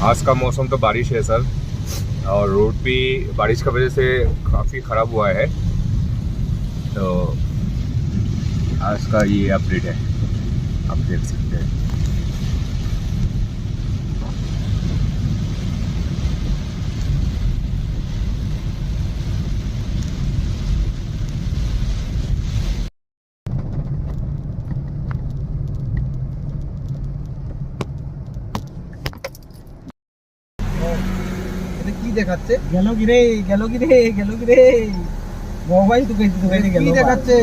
आज का मौसम तो बारिश है सर, और रोड भी बारिश की वजह से काफ़ी ख़राब हुआ है। तो आज का ये अपडेट है, आप देख सकते हैं। এটা কি দেখাচ্ছে? গেল কি রে, গেল কি রে, গেল কি রে, মোবাইল তো কেটে গেল। কি দেখাচ্ছে?